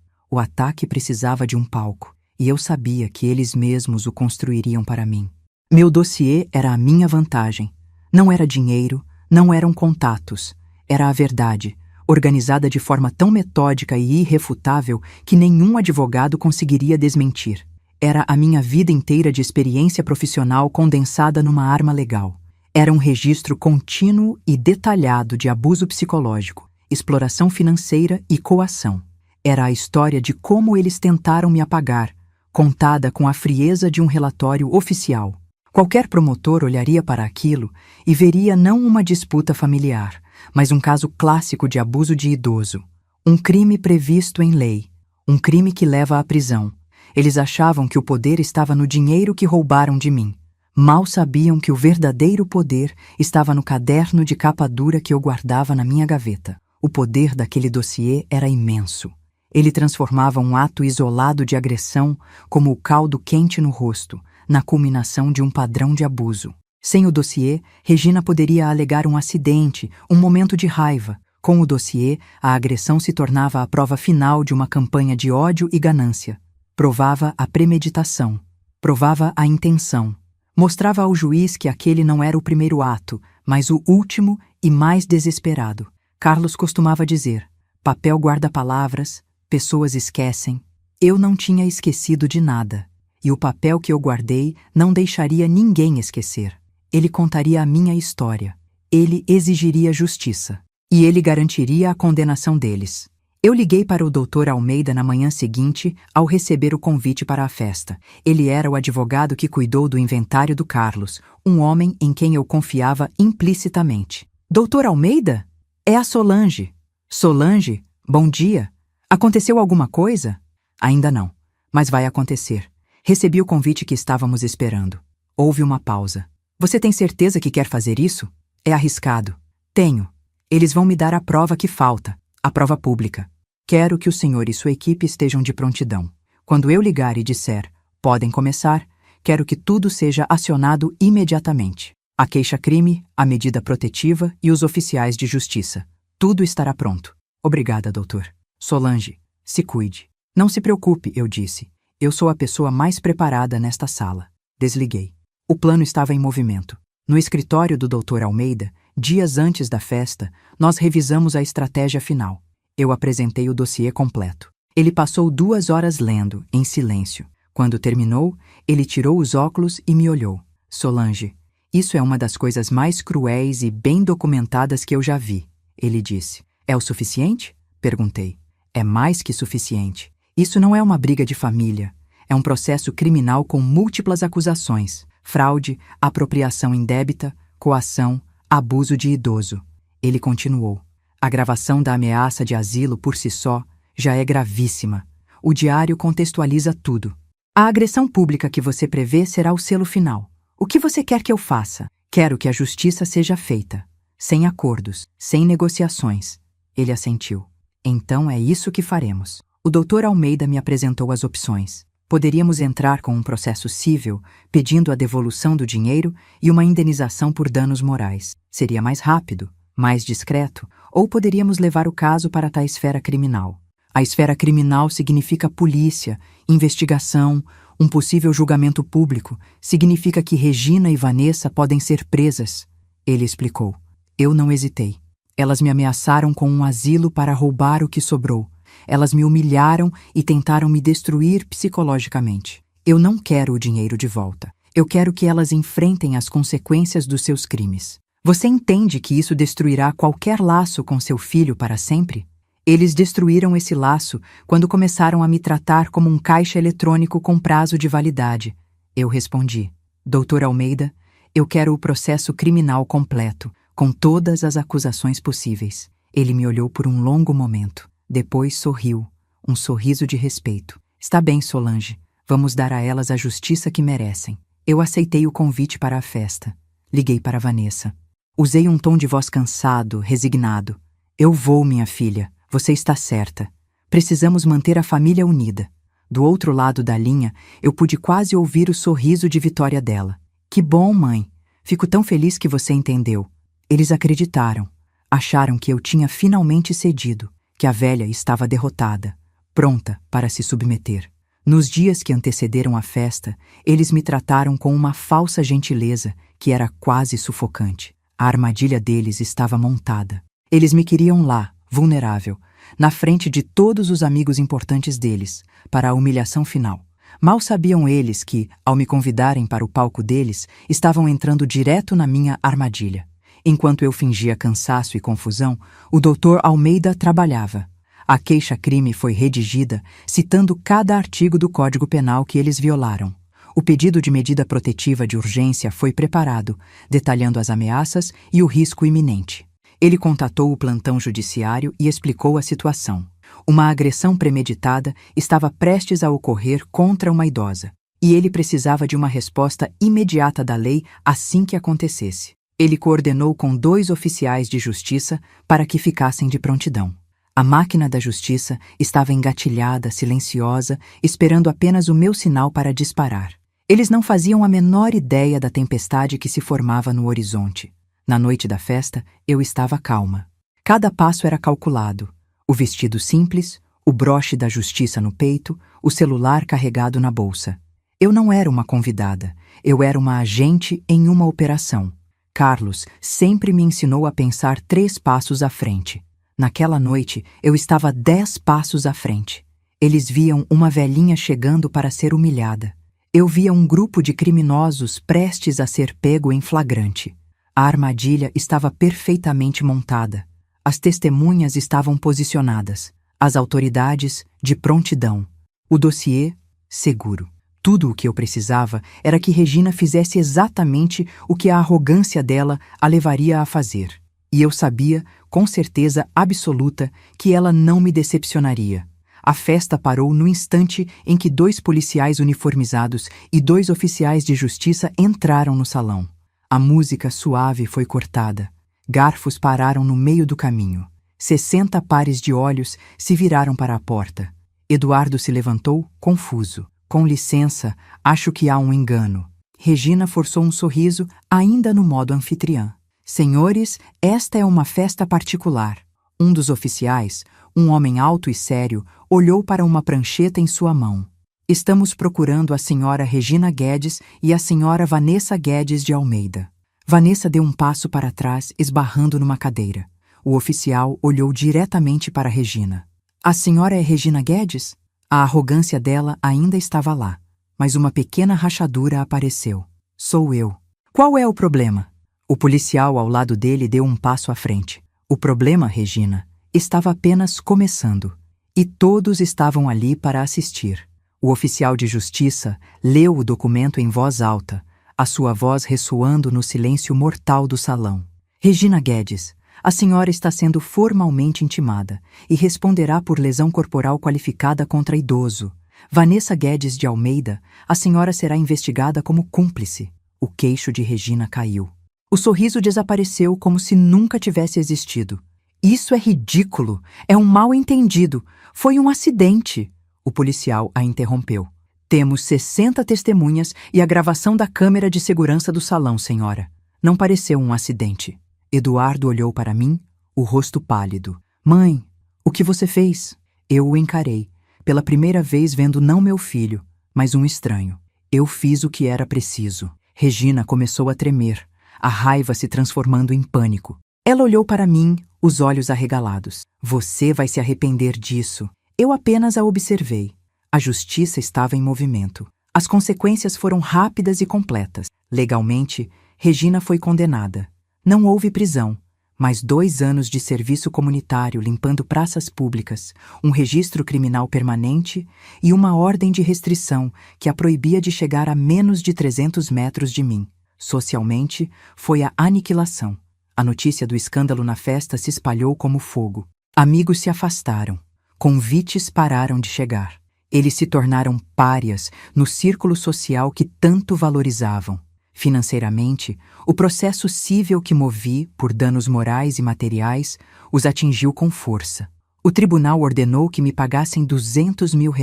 precisava de um palco, e eu sabia que eles mesmos o construiriam para mim. Meu dossiê era a minha vantagem. Não era dinheiro, não eram contatos, era a verdade, organizada de forma tão metódica e irrefutável que nenhum advogado conseguiria desmentir. Era a minha vida inteira de experiência profissional condensada numa arma legal. Era um registro contínuo e detalhado de abuso psicológico, exploração financeira e coação. Era a história de como eles tentaram me apagar, contada com a frieza de um relatório oficial. Qualquer promotor olharia para aquilo e veria não uma disputa familiar, mas um caso clássico de abuso de idoso. Um crime previsto em lei. Um crime que leva à prisão. Eles achavam que o poder estava no dinheiro que roubaram de mim. Mal sabiam que o verdadeiro poder estava no caderno de capa dura que eu guardava na minha gaveta. O poder daquele dossiê era imenso. Ele transformava um ato isolado de agressão como o caldo quente no rosto, na culminação de um padrão de abuso. Sem o dossiê, Regina poderia alegar um acidente, um momento de raiva. Com o dossiê, a agressão se tornava a prova final de uma campanha de ódio e ganância. Provava a premeditação, provava a intenção. Mostrava ao juiz que aquele não era o primeiro ato, mas o último e mais desesperado. Carlos costumava dizer: papel guarda palavras, pessoas esquecem. Eu não tinha esquecido de nada. E o papel que eu guardei não deixaria ninguém esquecer. Ele contaria a minha história. Ele exigiria justiça. E ele garantiria a condenação deles. Eu liguei para o Dr. Almeida na manhã seguinte ao receber o convite para a festa. Ele era o advogado que cuidou do inventário do Carlos, um homem em quem eu confiava implicitamente. Dr. Almeida? É a Solange. Solange, bom dia. Aconteceu alguma coisa? Ainda não, mas vai acontecer. Recebi o convite que estávamos esperando. Houve uma pausa. Você tem certeza que quer fazer isso? É arriscado. Tenho. Eles vão me dar a prova que falta, a prova pública. Quero que o senhor e sua equipe estejam de prontidão. Quando eu ligar e disser, podem começar, quero que tudo seja acionado imediatamente. A queixa-crime, a medida protetiva e os oficiais de justiça. Tudo estará pronto. Obrigada, doutor. Solange, se cuide. Não se preocupe, eu disse. Eu sou a pessoa mais preparada nesta sala. Desliguei. O plano estava em movimento. No escritório do Dr. Almeida, dias antes da festa, nós revisamos a estratégia final. Eu apresentei o dossiê completo. Ele passou 2 horas lendo, em silêncio. Quando terminou, ele tirou os óculos e me olhou. Solange, isso é uma das coisas mais cruéis e bem documentadas que eu já vi, ele disse. É o suficiente? Perguntei. É mais que suficiente. Isso não é uma briga de família. É um processo criminal com múltiplas acusações. Fraude, apropriação indébita, coação, abuso de idoso. Ele continuou. A gravação da ameaça de asilo por si só já é gravíssima. O diário contextualiza tudo. A agressão pública que você prevê será o selo final. O que você quer que eu faça? Quero que a justiça seja feita. Sem acordos, sem negociações. Ele assentiu. Então é isso que faremos. O Dr. Almeida me apresentou as opções. Poderíamos entrar com um processo cível, pedindo a devolução do dinheiro e uma indenização por danos morais. Seria mais rápido, mais discreto, ou poderíamos levar o caso para a esfera criminal. A esfera criminal significa polícia, investigação, um possível julgamento público. Significa que Regina e Vanessa podem ser presas. Ele explicou. Eu não hesitei. Elas me ameaçaram com um asilo para roubar o que sobrou. Elas me humilharam e tentaram me destruir psicologicamente. Eu não quero o dinheiro de volta. Eu quero que elas enfrentem as consequências dos seus crimes. Você entende que isso destruirá qualquer laço com seu filho para sempre? Eles destruíram esse laço quando começaram a me tratar como um caixa eletrônico com prazo de validade. Eu respondi. Dr. Almeida, eu quero o processo criminal completo, com todas as acusações possíveis. Ele me olhou por um longo momento. Depois sorriu, um sorriso de respeito. Está bem, Solange. Vamos dar a elas a justiça que merecem. Eu aceitei o convite para a festa. Liguei para Vanessa. Usei um tom de voz cansado, resignado. Eu vou, minha filha. Você está certa. Precisamos manter a família unida. Do outro lado da linha, eu pude quase ouvir o sorriso de vitória dela. Que bom, mãe! Fico tão feliz que você entendeu. Eles acreditaram. Acharam que eu tinha finalmente cedido, que a velha estava derrotada, pronta para se submeter. Nos dias que antecederam a festa, eles me trataram com uma falsa gentileza que era quase sufocante. A armadilha deles estava montada. Eles me queriam lá, vulnerável, na frente de todos os amigos importantes deles, para a humilhação final. Mal sabiam eles que, ao me convidarem para o palco deles, estavam entrando direto na minha armadilha. Enquanto eu fingia cansaço e confusão, o Dr. Almeida trabalhava. A queixa-crime foi redigida, citando cada artigo do Código Penal que eles violaram. O pedido de medida protetiva de urgência foi preparado, detalhando as ameaças e o risco iminente. Ele contatou o plantão judiciário e explicou a situação. Uma agressão premeditada estava prestes a ocorrer contra uma idosa, e ele precisava de uma resposta imediata da lei assim que acontecesse. Ele coordenou com 2 oficiais de justiça para que ficassem de prontidão. A máquina da justiça estava engatilhada, silenciosa, esperando apenas o meu sinal para disparar. Eles não faziam a menor ideia da tempestade que se formava no horizonte. Na noite da festa, eu estava calma. Cada passo era calculado. O vestido simples, o broche da justiça no peito, o celular carregado na bolsa. Eu não era uma convidada, eu era uma agente em uma operação. Carlos sempre me ensinou a pensar 3 passos à frente. Naquela noite, eu estava 10 passos à frente. Eles viam uma velhinha chegando para ser humilhada. Eu via um grupo de criminosos prestes a ser pego em flagrante. A armadilha estava perfeitamente montada. As testemunhas estavam posicionadas. As autoridades, de prontidão. O dossiê, seguro. Tudo o que eu precisava era que Regina fizesse exatamente o que a arrogância dela a levaria a fazer. E eu sabia, com certeza absoluta, que ela não me decepcionaria. A festa parou no instante em que 2 policiais uniformizados e 2 oficiais de justiça entraram no salão. A música suave foi cortada. Garfos pararam no meio do caminho. 60 pares de olhos se viraram para a porta. Eduardo se levantou, confuso. Com licença, acho que há um engano. Regina forçou um sorriso, ainda no modo anfitriã. Senhores, esta é uma festa particular. Um dos oficiais, um homem alto e sério, olhou para uma prancheta em sua mão. Estamos procurando a senhora Regina Guedes e a senhora Vanessa Guedes de Almeida. Vanessa deu um passo para trás, esbarrando numa cadeira. O oficial olhou diretamente para Regina. A senhora é Regina Guedes? A arrogância dela ainda estava lá, mas uma pequena rachadura apareceu. Sou eu. Qual é o problema? O policial ao lado dele deu um passo à frente. O problema, Regina, estava apenas começando. E todos estavam ali para assistir. O oficial de justiça leu o documento em voz alta, a sua voz ressoando no silêncio mortal do salão. Regina Guedes, a senhora está sendo formalmente intimada e responderá por lesão corporal qualificada contra idoso. Vanessa Guedes de Almeida, a senhora será investigada como cúmplice. O queixo de Regina caiu. O sorriso desapareceu como se nunca tivesse existido. Isso é ridículo. É um mal-entendido. Foi um acidente. O policial a interrompeu. Temos 60 testemunhas e a gravação da câmera de segurança do salão, senhora. Não pareceu um acidente. Eduardo olhou para mim, o rosto pálido. Mãe, o que você fez? Eu o encarei, pela primeira vez vendo não meu filho, mas um estranho. Eu fiz o que era preciso. Regina começou a tremer, a raiva se transformando em pânico. Ela olhou para mim, os olhos arregalados. Você vai se arrepender disso. Eu apenas a observei. A justiça estava em movimento. As consequências foram rápidas e completas. Legalmente, Regina foi condenada. Não houve prisão, mas 2 anos de serviço comunitário limpando praças públicas, um registro criminal permanente e uma ordem de restrição que a proibia de chegar a menos de 300 metros de mim. Socialmente, foi a aniquilação. A notícia do escândalo na festa se espalhou como fogo. Amigos se afastaram. Convites pararam de chegar. Eles se tornaram párias no círculo social que tanto valorizavam. Financeiramente, o processo cível que movi, por danos morais e materiais, os atingiu com força. O tribunal ordenou que me pagassem R$ 200 mil.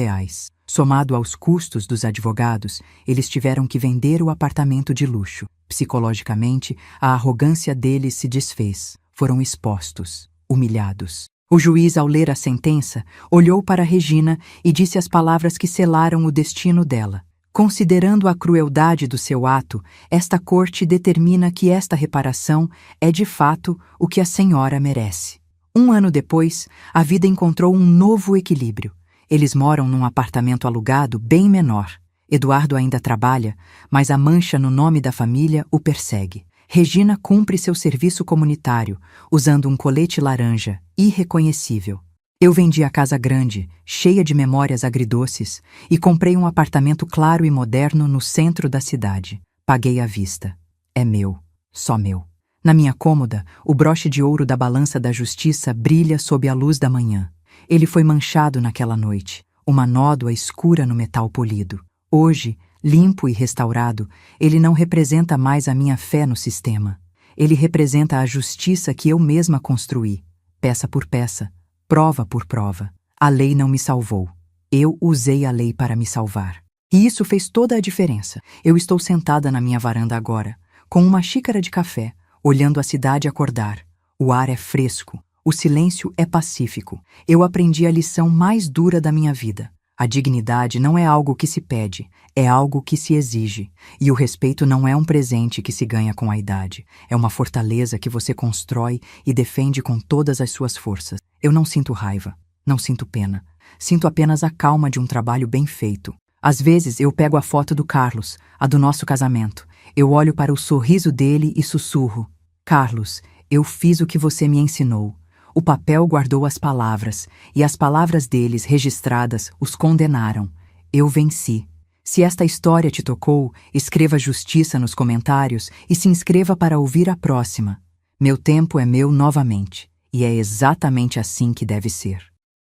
Somado aos custos dos advogados, eles tiveram que vender o apartamento de luxo. Psicologicamente, a arrogância deles se desfez. Foram expostos, humilhados. O juiz, ao ler a sentença, olhou para Regina e disse as palavras que selaram o destino dela. Considerando a crueldade do seu ato, esta corte determina que esta reparação é de fato o que a senhora merece. 1 ano depois, a vida encontrou um novo equilíbrio. Eles moram num apartamento alugado bem menor. Eduardo ainda trabalha, mas a mancha no nome da família o persegue. Regina cumpre seu serviço comunitário, usando um colete laranja, irreconhecível. Eu vendi a casa grande, cheia de memórias agridoces, e comprei um apartamento claro e moderno no centro da cidade. Paguei à vista. É meu, só meu. Na minha cômoda, o broche de ouro da balança da justiça brilha sob a luz da manhã. Ele foi manchado naquela noite, uma nódoa escura no metal polido. Hoje, limpo e restaurado, ele não representa mais a minha fé no sistema. Ele representa a justiça que eu mesma construí, peça por peça, prova por prova. A lei não me salvou. Eu usei a lei para me salvar. E isso fez toda a diferença. Eu estou sentada na minha varanda agora, com uma xícara de café, olhando a cidade acordar. O ar é fresco, o silêncio é pacífico. Eu aprendi a lição mais dura da minha vida. A dignidade não é algo que se pede, é algo que se exige. E o respeito não é um presente que se ganha com a idade. É uma fortaleza que você constrói e defende com todas as suas forças. Eu não sinto raiva, não sinto pena. Sinto apenas a calma de um trabalho bem feito. Às vezes eu pego a foto do Carlos, a do nosso casamento. Eu olho para o sorriso dele e sussurro: Carlos, eu fiz o que você me ensinou. O papel guardou as palavras, e as palavras deles, registradas, os condenaram. Eu venci. Se esta história te tocou, escreva justiça nos comentários e se inscreva para ouvir a próxima. Meu tempo é meu novamente, e é exatamente assim que deve ser.